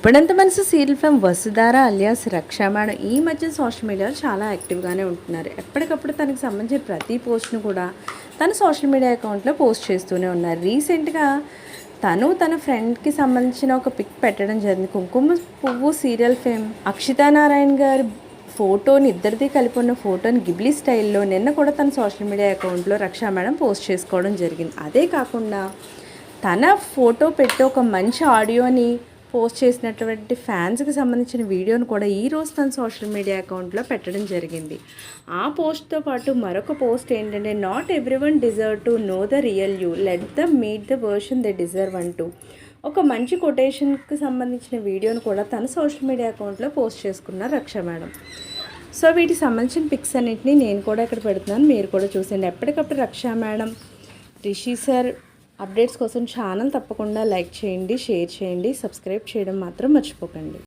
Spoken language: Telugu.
ఇప్పుడంత మనసు సీరియల్ ఫిల్మ్ వసుధార అలియాస్ రక్ష మేడం ఈ మధ్య సోషల్ మీడియాలో చాలా యాక్టివ్గానే ఉంటున్నారు. ఎప్పటికప్పుడు తనకు సంబంధించిన ప్రతి పోస్ట్ను కూడా తన సోషల్ మీడియా అకౌంట్లో పోస్ట్ చేస్తూనే ఉన్నారు. రీసెంట్గా తన ఫ్రెండ్కి సంబంధించిన ఒక పిక్ పెట్టడం జరిగింది. కుంకుమ పువ్వు సీరియల్ ఫేమ్ అక్షితానారాయణ గారి ఫోటోని ఇద్దరిది కలిపి ఉన్న ఫోటోని గిబ్లీ స్టైల్లో నిన్న కూడా తన సోషల్ మీడియా అకౌంట్లో రక్ష మేడం పోస్ట్ చేసుకోవడం జరిగింది. అదే కాకుండా తన ఫోటో పెట్టి ఒక మంచి ఆడియోని పోస్ట్ చేసినటువంటి ఫ్యాన్స్కి సంబంధించిన వీడియోను కూడా ఈరోజు తన సోషల్ మీడియా అకౌంట్లో పెట్టడం జరిగింది. ఆ పోస్ట్తో పాటు మరొక పోస్ట్ ఏంటంటే, not everyone deserve to know the real you, let them meet the version they deserve అంటూ ఒక మంచి కొటేషన్కి సంబంధించిన వీడియోను కూడా తన సోషల్ మీడియా అకౌంట్లో పోస్ట్ చేసుకున్నారు రక్ష మేడం. సో వీటికి సంబంధించిన పిక్స్ అన్నింటినీ నేను కూడా ఇక్కడ పెడుతున్నాను, మీరు కూడా చూసేయండి. ఎప్పటికప్పుడు రక్ష మేడం, రిషి సార్ అప్డేట్స్ కోసం ఛానల్ తప్పకుండా లైక్ చేయండి, షేర్ చేయండి, సబ్స్క్రైబ్ చేయడం మాత్రం మర్చిపోకండి.